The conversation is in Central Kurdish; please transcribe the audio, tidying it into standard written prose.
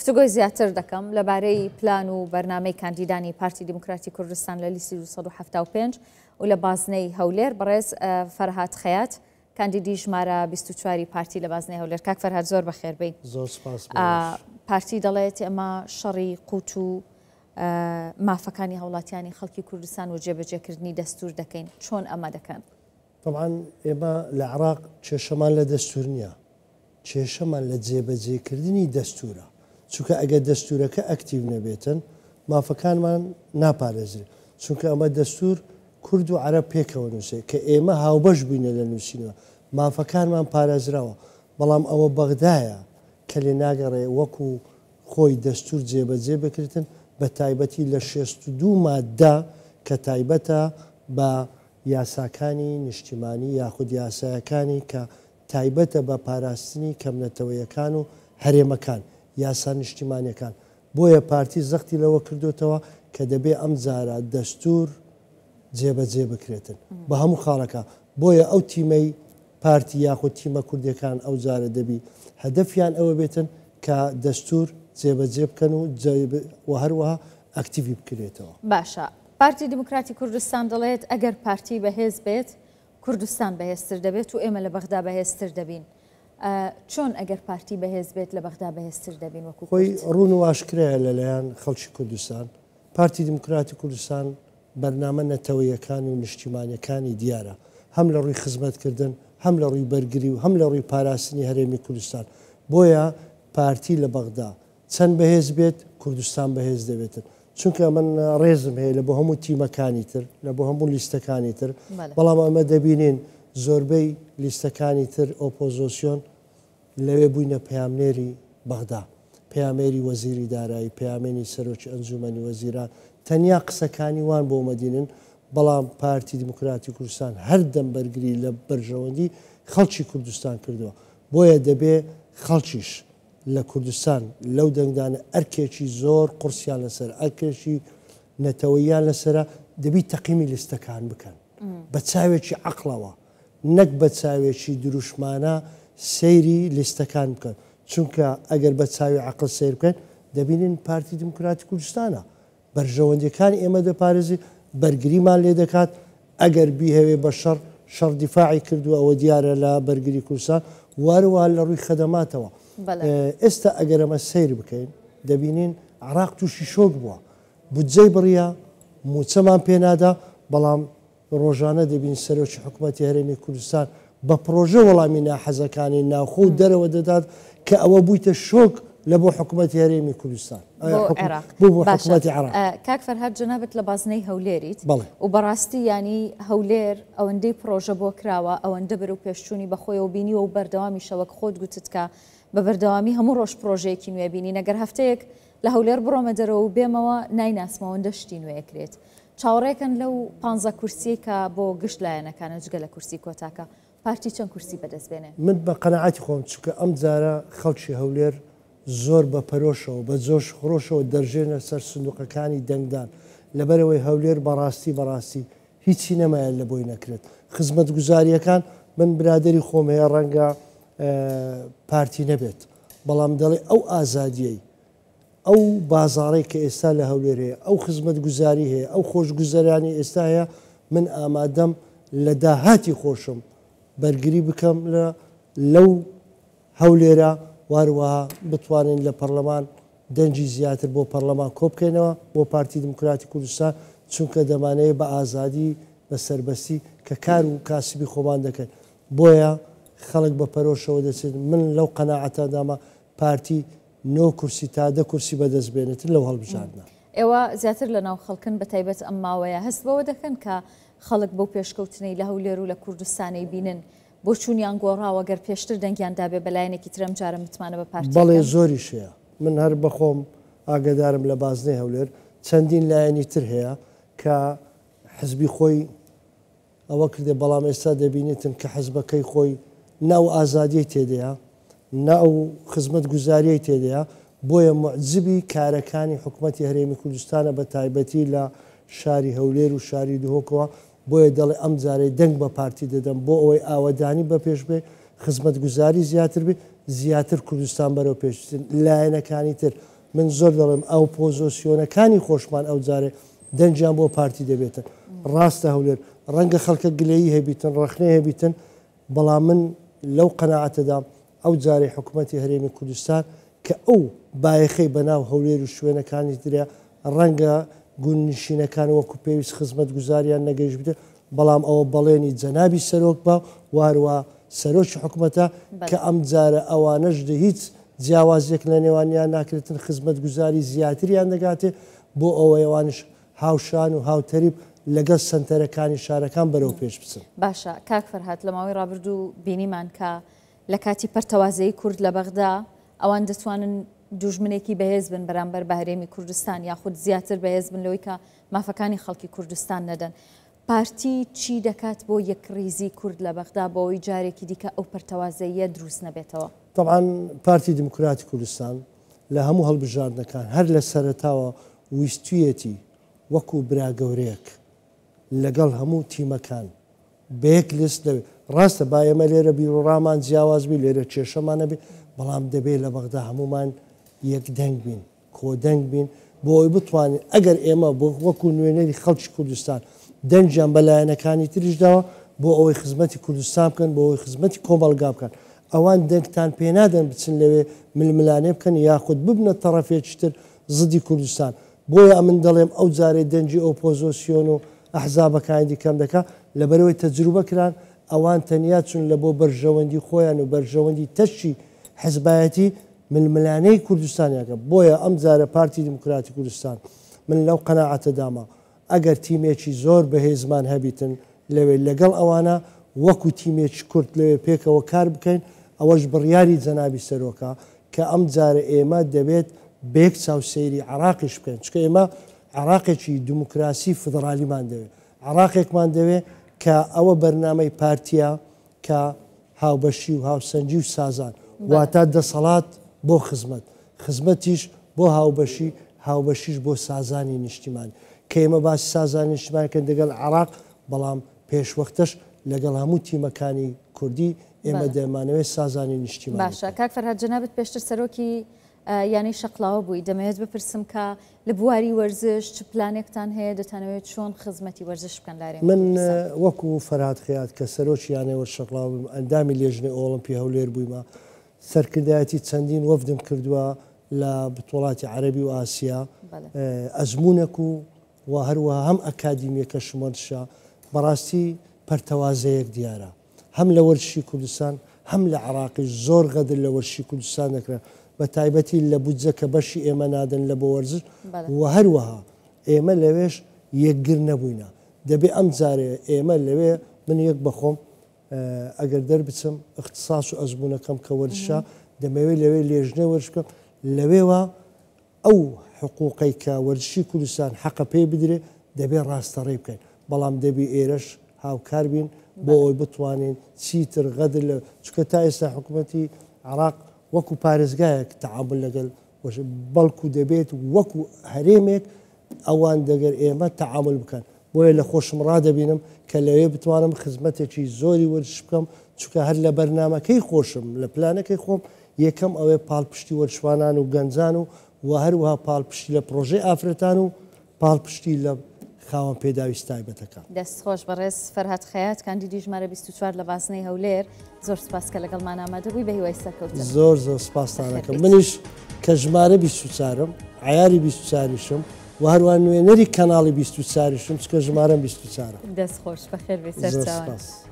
گفتگۆی زیاتر دەکەم لەبارەی پلان و بەرنامەی کاندیدانی پارتی دیموکراتی کوردستان لە لیستی 275 و لە بازنەی هەولێر بەڕێز فەرهاد خەیات کاندیدی ژمارە 24 پارتی لە بازنەی هەولێر. کاک فەرهاد زۆر بەخێربەی. زۆر سپاس. پارتی دەڵێت ئەمە شەڕی قوت و مافەکانی هەوڵاتیانی خەڵکی کوردستان و جێبەجێکردنی دەستور دەکەین. چۆن ئەمە دەکەن؟ طبعاً ئێمە لە عێراق کێشەمان لە دەستور نییە، کێشەمان لە جێبەجێکردنی دەستورە، چونکە ئەگەر دەستورەکە ئەکتیو نەبێتن مافەکانمان ناپارێزرێت، چونکە ئەمە دەستور کورد و عەرەب پێکەوە نووسێ کە ئێمە هاوبەش بووینە لە نووسینەوە، مافەکانمان پارێزراوە، بەڵام ئەوە بەغدایە کە لێ ناگەڕێ وەکو خۆی دەستور جێبەجێ بکرێتن بە تایبەتی لە 62 مادە کە تایبەتە بە یاساکانی نیشتیمانی یاخود یاسایەکانی کە تایبەتە بە پاراستنی کەمنەتەوەیەکان و هەرێمەکان یاسا نیشتیمانیەکان. بۆیە پارتی زەختی لەوە کردوتەوە کە دەبێ ئەم جارە دەستور جێبەجێ بکرێتن بە هەموو خاڵەکە. بۆیە ئەو تیمەی پارتی یاخود تیمە کوردەکان ئەو جارە دەبی هەدەفیان ئەوە بێتن کە دەستور جێبەجێ بکەن و هەروەها ئەکتیوی بکرێتەوە. باشە، پارتی دیموکراتی کوردستان دەڵێت ئەگەر پارتی بەهێز بێت کوردستان بەهێزتر دەبێت و ئێمە لە بەغدا بەهێزتر دەبین. چۆن ئەگەر پارتی بەهێز بێت لە بەغدا بەهێزتر دەبین؟ وەکو خۆی ڕوون و ئاشکرایە لەلایەن خەڵکی کوردستان. پارتی دیموکراتی کوردستان بەرنامە نەتەوەیەکان و نیشتیمانیەکانی دیارە، هەم لە ڕووی خزمەتکردن، هەم لە ڕووی بەرگری و هەم لە ڕووی پاراستنی هەرێمی کوردستان. بۆیە پارتی لە بەغدا چەند بەهێز بێت کوردستان بەهێز دەبێتن، چونکە من ڕێزم هەیە لە بۆ هەموو تیمەکانی تر لە بۆ هەموو لیستەکانی تر، بەڵام ئەمە دەبینین زۆربەی لیستەکانی تر ئۆپۆزۆسیۆن لەوێ بووینە پەیامنێری بەغدا، پەیامێری وەزیری دارایی، پەیامێنی سەرۆکی ئەنجومەنی وەزیران، تەنیا قسەکانی وان بۆ مەدینن، بەڵام پارتی دیموکراتی کوردستان هەردەم بەرگری لە بەرژەوەندی خەڵکی کوردستان کردووە. بۆیە دەبێ خەڵکیش لە کوردستان لەو دەنگدانە ئەرکێکی زۆر قورسیان لەسەر ئەرکێکی نەتەوەییان لەسرە دەبی تەقیمی لیستەکان بکەن بە چاوێکی عەقڵەوە، نەک بە چاوێکی دروشمانە سەیری لیستەکان بکەن، چونکە ئەگەر بە چاوی عەقڵ سیر بکەن دەبینین پارتی دیموکراتی کوردستانە بەرژەوەندیەکانی ئێمە دەپارێزی، بەرگریمان لێ دەکات. ئەگەر بیهەوێ بە شەڕ دیفاعی کردو ئەوە دیارە لە بەرگری کوردستان، وارەوە لە ڕووی خەدەماتەوە. ئێستا ئەگەر ئەمە سیر بکەین دەبینین عێراق تووشی شۆک بووە، بودجەی بڕیا، موچەمان پێنادا، بەڵام ڕۆژانە دەبین سەرۆکی حکوومەتی هەرێمی کوردستان بە پرۆژە وەڵامی ناحەزەکانی ناوخۆ و دەرەوە دەدات کە ئەوە بوویتە شۆک لە بۆ حکوومەتی هەرێمی کوردستان بوو بۆ حکوومەتی عێراق. کاک فەرهاد جەنابەت لە بازنەی هەولێریت و بەڕاستی ینی هەولێر ئەوەندەی پرۆژە بۆ کراوە، ئەوەندە بەرە و پێشچوونی بەخۆی و بینیوە و بەردەوامی شەوەک خۆت گوتت کە بە بەردەوامی هەموو ڕۆژ پرۆژەیەکی نوێ بینی، نەگەر هەفتەیەک لە هەولێر بڕۆمە دەرەوە و بێمەوە نایناسمەوەندە شتی نوێیەکرێت. چاوەڕێکن لەو 15 کورسی کە بۆ گشت لایەنەکانە جگە لە کورسی کۆتاکە پارتی چەند کورسی بەدەستبێنێ؟ من بە قەنەعاتی خۆم چونکە ئەم جارە خەڵکی هەولێر زۆر بە پەرۆشەوە بە جۆش خڕۆشەوە دەرژێنە سەر سندوقەکانی دەنگدان، لەبەرەوەی هەولێر بەڕاستی هیچی نەمایە لە بۆی نەکرێت. خزمەت گوزاریەکان من برادری خۆم هەیە ڕەنگە پارتی نەبێت، بەڵام دەڵێ ئەو ئازادیەی ئەو بازاڕی کە ئێستا لە هەولێر هەیە، ئەو خزمەت گوزاری هەیە، ئەو خۆشگوزەرانی ئێستا هەیە، من ئامادەم لە داهاتی خۆشم بەرگری بکەم لەو هەولێرە، واروەها بتوانین لە پەرلەمان دەنجی زیاتر بۆ پەرلەمان کۆبکەینەوە بۆ پارتی دیموکراتی کوردستان، چونکە دەمانەیە بە ئازادی بە سەربەستی کە کار و کاسبی خۆمان دەکەن. بۆیە خەڵک بە پەرۆشەوە دەچێت. من لەو قەناعەتەدامە پارتی 9 کورسی تا 10 کورسی بەدەست بێنێتن لەو هەڵبژاردنە. ئێوە زیاتر لە ناو خەڵکن بە تایبەت ئەم ماوەیە هەست بەوە دەکەن کە خەڵک بەو پێشکەوتنەی لە هەولێر و لە کوردستانی بینن بۆ چوونیان گۆڕاوە گەر پێشتر دەنگیان دابێ بەلایەنێکی ترەم جارە متمانە بە پارتی. بەڵێ زۆری شەیە، من هەر بەخۆم ئاگدارم لە بازنەی هەولێر چەندین لایەنی تر هەیە کە حزبی خۆی ئەوە کردێ، بەڵام ئێستا دەبینێتن کە حزبەکەی خۆی ناو ئازادیی تێدەیە، ناو خزمەت گوزاریی تێدەیە. بۆیە معجبی کارەکانی حکوومەتی هەرێمی کوردستانە بە تایبەتی لە شاری هەولێر و شاری دوهۆکەوە. بۆیە دەڵێ ئەم جارەی دەنگ بە پارتی دەدەم بۆ ئەوەی ئاوەدانی بە پێش بێ، خزمەت گوزاری زیاتر بێ، زیاتر کوردستان بەرەو پێشچن لایەنەکانی تر من زۆر دەڵێم ئەو پۆزۆسیۆنەکانی خۆشمان ئەو جارێ دەنجیان بۆ پارتی دەبێتن ڕاستە هەولێر ڕەنگە خەڵکە گلەیی هەبیتن ڕەخنەی هەبیتن بەڵام من لەو قەناعەتەدام ئەو جارێ حکوومەتی هەرێمی کوردستان کە ئەو بایەخەی بەناو هەولێر و شوێنەکانی ترە ڕەنگە گونشینەکان وەکو پێویست خزمەت گوزاریان نەگەیشت بێت بەڵام ئەوە بەڵێنی جەنابی سەرۆک بە واروە سەرۆکی حکوومەتە کە ئەم جارە ئەوانەش هیچ جیاوازێک لە نێوانیان ناکرێتن خزمەت گوزاری زیاتریان دەگاتێ بۆ ئەوەیەوانش هاوشان و هاوتەریب لەگەڵ سنتەرەکانی شارەکان بەرەو پێش بچن. باشە کاک فەرهاد لە ماوەی ڕابردوو بینیمان کە لە کاتی پەرتەوازەی کورد لە بەغدا ئەوان دەتوانن دوژمنێکی بەهێز بن بەرامبەر بە هەرێمی کوردستان یاخود زیاتر بەهێز بن لەوەی کە مافەکانی خەڵکی کوردستان نەدەن. پارتی چی دەکات بۆ یەکڕیزی کورد لە بەغدا بۆەوەی جارێکی دیکە ئەو پەرتەوازەیە دروست نەبێتەوە؟ طبعاً پارتی دموکراتی کوردستان لە هەموو هەڵبژاردنەکان هەر لە سەرەتاوە ویستویەتی وەکو براگەورەیەک لەگەڵ هەموو تیمەکان بەیەک لست دەبێت. ڕاستە با ئێمە لێرە بیرۆڕامان جیاوازبی لێرە کێشەمانە بێت بەڵام دەبێت لە بەغدا هەمومان یەکدەنگ بین کۆدەنگ بین بۆ ئەوی بتوانین ئەگەر ئێمە بۆ وەکو نوێنەری خەڵکی کوردستان دەنجیان بەلایەنەکانی تریشداوە بۆ ئەوەی خزمەتی کوردستان بکەن بۆ ئەوەی خزمەتی کۆمەڵگا بکەن ئەوان دەنگتان پێنادەن بچن لەوێ ململانێ بکەن یاخود ببنە تەڕەفێکی تر زدی کوردستان. بۆیە ئەمن دەڵێم ئەو جارێ دەنجی ئۆپۆزۆسیۆن و ئەحزابەکانی دیکەم دەکات لەبەرەوەی تەجروبەکران ئەوان تەنیا چون لە بۆ بەرژەوەندی خۆیان و بەرژەوەندی تەشی حزبایەتی ململانەی کوردستانیاکە. بۆیە ئەم جارە پارتی دموکراتی کوردستان من لەو قەناعەتەداما ئەگەر تیمێکی زۆر بەهێزمان هەبیتن لەوێ لەگەڵ ئەوانە وەکو تیمێکی کورد لەوێ پێکەوە کار بکەین ئەوەش بڕیاری جەنابی سەرۆکە کە ئەم جارە ئێمە دەبێت بێک چاوسەیری عراقیش بکەین چکە ئێمە عراقێکی دموکراسی فدرالیمان دەوێت عراقێکمان دەوێت کە ئەوە بەرنامەی پارتیە کە هاوبەشی و هاوسەنجی و سازان واتە دەسەڵات بۆ خزمەتیش بۆ هاوبەشیش بۆ سازانی نیشتیمانی کە ئێمە باسی سازانی نیشتیمانیکەن دەگەڵ عراق بەڵام پێشوەختەش لەگەڵ هەموو تیمەکانی کوردی ئێمە دەمانەوێت سازانی نیشتیمان. باشە کاک فەرهاد جەنابەت پێشتر سەرۆکی یانی شەقڵاوە بووی دەمەوێت بپرسم کە لە بواری وەرزش چ پلانێکتان هەیە دەتانەوێت چۆن خزمەتی وەرزش بکەن لارێ من وەکو فەرهاد خەیات کە سەرۆکی یانەوە شەقڵاو بووم ئەندامی لێژنەی ئۆڵمپی هەولێر بوویمە سەرکردایەتی چەندین وەفدم کردووە لە وڵاتی عەرەبی و ئاسیا ئەزمونێک و هەروەها هەم ئەکادیمیەکە شمەندشە بەڕاستی پەرتەوازەیەک دیارە هەم لە وەرزشی کوردستان هەم لە عراقی زۆر غەدر لە وەرزشی کوردستان دەکرێت بە تایبەتی لە بودجە کە بەشی ئێمە نادەن لە بۆ وەرزش و هەروەها ئێمە لەوێش یەکگر نەبووینە دەبێ ئەم جارێ ئێمە لەوێ من یەک بەخۆم ئەگەر دەربچم اختصاص و ئەزمونەکەم کە وەرزشە دەمەوێت لەوێ لێژنە وەرزشکەم لەوێوە ئەو حقوقی کە وەرزشی کوردستان حەقە پێی بدرێ دەبێت ڕاستەڕێ بکەین بەڵام دەبی ئێرەش هاوکار بین بۆ ئەوی بتوانین چیتر غەدر لە چکە تا ئێستا حکوومەتی عراق وەکو پارێزگایەک تەعامل لەگەڵ بەڵکو دەبێت وەکو هەرێمێک ئەوان دەگەر ئێمە تەعامل بکەن بۆیە لە خۆشم ڕادەبینم کە لەوێ بتوانم خزمەتێکی زۆری وەرزش بکەم چکە هەر لە بەرنامەکەی خۆشم لە پلانەکەی خۆم یەکەم ئەوێ پاڵپشتی وەرزشوانان و گەنجان و هەروەها پاڵپشتی لە پرۆژەی ئافرەتان و پاڵپشتی لە خاوەن پێداویست تایبەتەکە. دەستخۆش بەڕێز فەرهاد خەیات کاندیدی ژمارە 24 لە باسنەی هەولێر زۆر سپاس کە لەگەڵمان ئامادەبووی بە هیوای سەرکەوتن. زۆر سپاسدانەکەم منیش کە ژمارە 24م عیاری 24شم و هەروان نوێنەری کەناڵی 24شم چکە ژمارەم 24. دەستخۆش بەخێر بێ سەرچاوان.